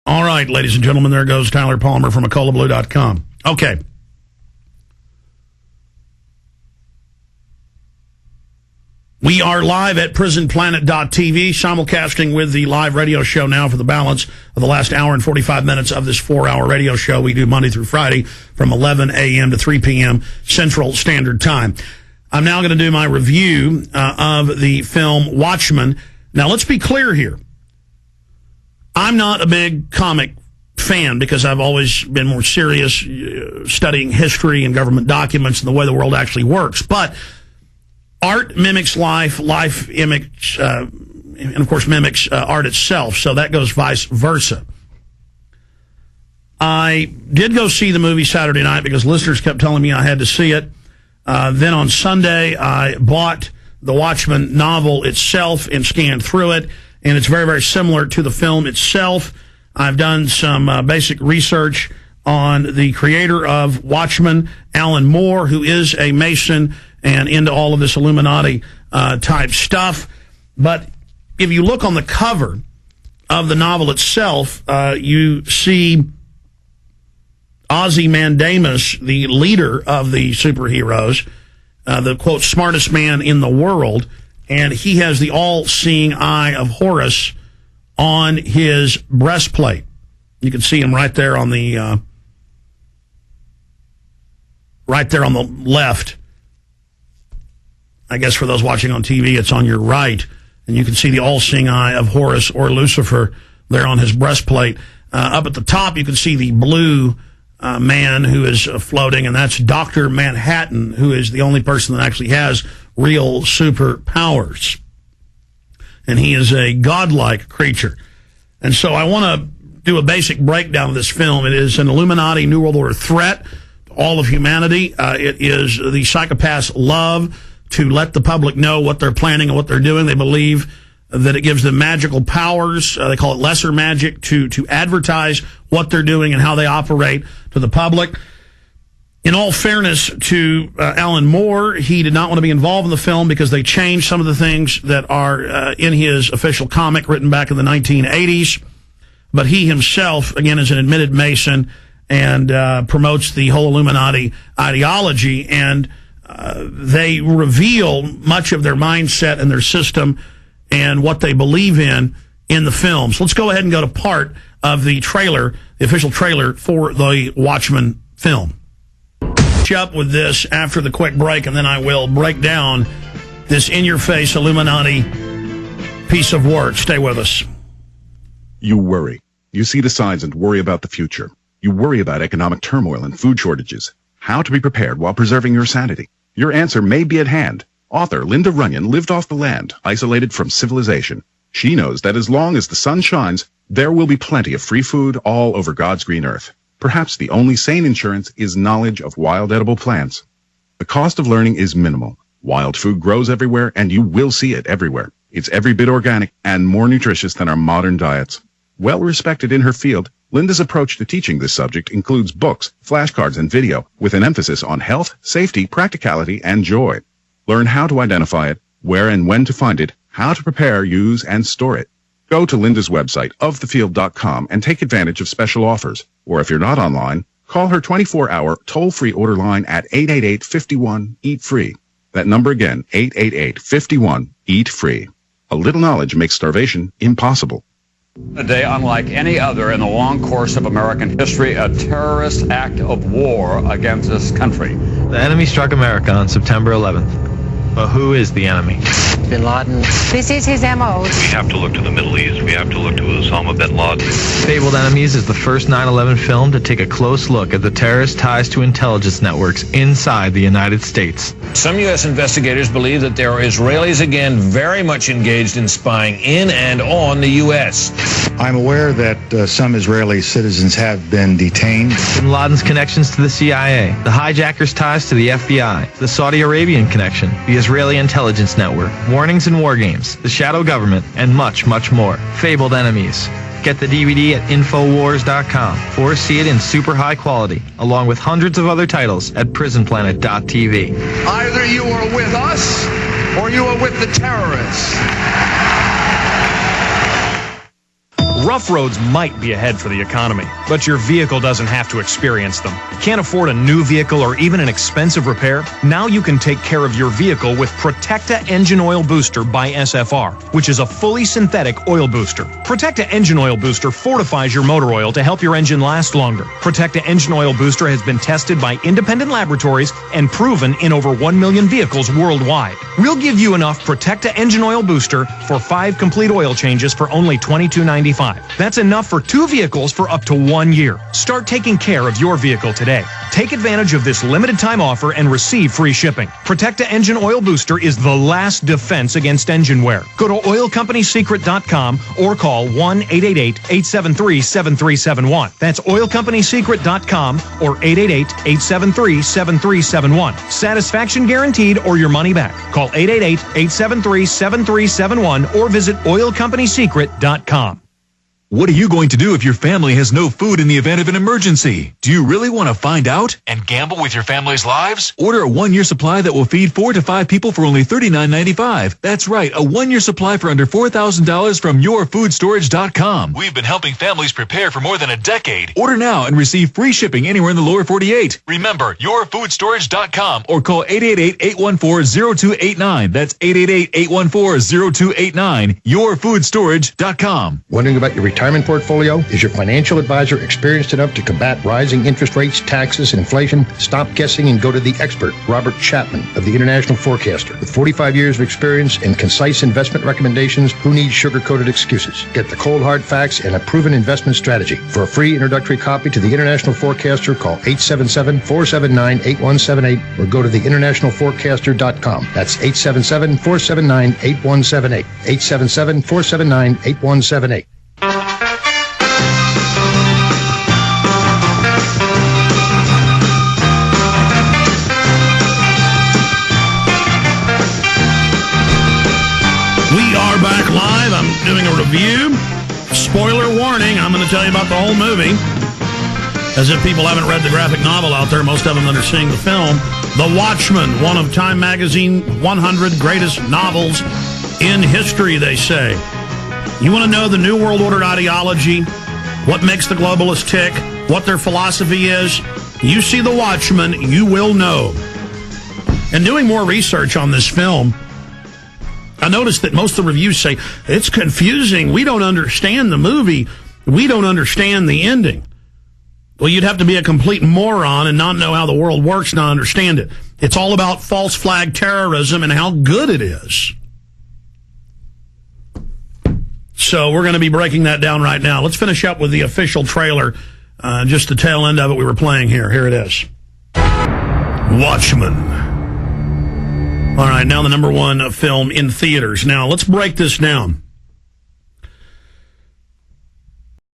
All right, ladies and gentlemen, there goes Tyler Palmer from Ecoloblue.com. Okay. We are live at prisonplanet.tv, simulcasting with the live radio show now for the balance of the last hour and 45 minutes of this 4-hour radio show we do Monday through Friday from 11 a.m. to 3 p.m. Central Standard Time. I'm now going to do my review of the film Watchman. Now, let's be clear here. I'm not a big comic fan because I've always been more serious studying history and government documents and the way the world actually works. But art mimics life, life mimics, and of course mimics art itself, so that goes vice versa. I did go see the movie Saturday night because listeners kept telling me I had to see it. Then on Sunday, I bought the Watchman novel itself and scanned through it, and it's very, very similar to the film itself. I've done some basic research on the creator of Watchman, Alan Moore, who is a Mason and into all of this Illuminati type stuff. But if you look on the cover of the novel itself, you see Ozymandias, the leader of the superheroes, the, quote, smartest man in the world, and he has the all-seeing eye of Horus on his breastplate. You can see him right there on the left. I guess for those watching on TV, it's on your right, and you can see the all-seeing eye of Horus or Lucifer there on his breastplate. Up at the top, you can see the blue man who is floating, and that's Dr. Manhattan, who is the only person that actually has real superpowers. And he is a godlike creature. And so I want to do a basic breakdown of this film. It is an Illuminati New World Order threat to all of humanity. It is the psychopath's love to let the public know what they're planning and what they're doing. They believe that it gives them magical powers. They call it lesser magic to advertise what they're doing and how they operate to the public. In all fairness to Alan Moore, he did not want to be involved in the film because they changed some of the things that are in his official comic written back in the 1980s. But he himself, again, is an admitted Mason and promotes the whole Illuminati ideology. And they reveal much of their mindset and their system and what they believe in the film. So let's go ahead and go to part of the trailer, the official trailer for the Watchmen film. Up with this after the quick break, and then I will break down this in-your-face Illuminati piece of work. Stay with us. You worry. You see the signs and worry about the future. You worry about economic turmoil and food shortages. How to be prepared while preserving your sanity. Your answer may be at hand. Author Linda Runyon lived off the land, isolated from civilization. She knows that as long as the sun shines, there will be plenty of free food all over God's green earth. Perhaps the only sane insurance is knowledge of wild edible plants. The cost of learning is minimal. Wild food grows everywhere, and you will see it everywhere. It's every bit organic and more nutritious than our modern diets. Well respected in her field, Linda's approach to teaching this subject includes books, flashcards, and video, with an emphasis on health, safety, practicality, and joy. Learn how to identify it, where and when to find it, how to prepare, use, and store it. Go to Linda's website, ofthefield.com, and take advantage of special offers. Or if you're not online, call her 24-hour toll-free order line at 888-51-EAT-FREE. That number again, 888-51-EAT-FREE. A little knowledge makes starvation impossible. A day unlike any other in the long course of American history, a terrorist act of war against this country. The enemy struck America on September 11th. But who is the enemy? Bin Laden. This is his MO. We have to look to the Middle East. We have to look to Osama bin Laden. Fabled Enemies is the first 9/11 film to take a close look at the terrorist ties to intelligence networks inside the United States. Some U.S. investigators believe that there are Israelis again very much engaged in spying in and on the U.S. I'm aware that some Israeli citizens have been detained. Bin Laden's connections to the CIA, the hijackers' ties to the FBI, the Saudi Arabian connection, the Israeli intelligence network, warnings and war games, the shadow government, and much, much more. Fabled Enemies. Get the DVD at Infowars.com or see it in super high quality, along with hundreds of other titles at PrisonPlanet.tv. Either you are with us or you are with the terrorists. Rough roads might be ahead for the economy, but your vehicle doesn't have to experience them. Can't afford a new vehicle or even an expensive repair? Now you can take care of your vehicle with Protecta Engine Oil Booster by SFR, which is a fully synthetic oil booster. Protecta Engine Oil Booster fortifies your motor oil to help your engine last longer. Protecta Engine Oil Booster has been tested by independent laboratories and proven in over 1 million vehicles worldwide. We'll give you enough Protecta Engine Oil Booster for 5 complete oil changes for only $22.95. That's enough for 2 vehicles for up to 1 year. Start taking care of your vehicle today. Take advantage of this limited time offer and receive free shipping. Protecta Engine Oil Booster is the last defense against engine wear. Go to oilcompanysecret.com or call 1-888-873-7371. That's oilcompanysecret.com or 888-873-7371. Satisfaction guaranteed or your money back. Call 888-873-7371 or visit oilcompanysecret.com. What are you going to do if your family has no food in the event of an emergency? Do you really want to find out and gamble with your family's lives? Order a 1-year supply that will feed 4 to 5 people for only $39.95. That's right, a 1-year supply for under $4,000 from yourfoodstorage.com. We've been helping families prepare for more than a decade. Order now and receive free shipping anywhere in the lower 48. Remember, yourfoodstorage.com or call 888-814-0289. That's 888-814-0289. Yourfoodstorage.com. Wondering about your retirement portfolio? Is your financial advisor experienced enough to combat rising interest rates, taxes, and inflation? Stop guessing and go to the expert, Robert Chapman of the International Forecaster. With 45 years of experience and concise investment recommendations, who needs sugar-coated excuses? Get the cold hard facts and a proven investment strategy. For a free introductory copy to the International Forecaster, call 877-479-8178 or go to theinternationalforecaster.com. That's 877-479-8178. 877-479-8178. We are back live. I'm doing a review. Spoiler warning, I'm going to tell you about the whole movie. As if people haven't read the graphic novel out there, most of them that are seeing the film. The Watchman, one of Time Magazine's 100 greatest novels in history, they say. You want to know the New World Order ideology, what makes the globalists tick, what their philosophy is? You see The Watchman, you will know. And doing more research on this film, I noticed that most of the reviews say, it's confusing, we don't understand the movie, we don't understand the ending. Well, you'd have to be a complete moron and not know how the world works, not understand it. It's all about false flag terrorism and how good it is. So we're going to be breaking that down right now. Let's finish up with the official trailer, just the tail end of it we were playing here. Here it is. Watchmen. All right, now the #1 film in theaters. Now, let's break this down.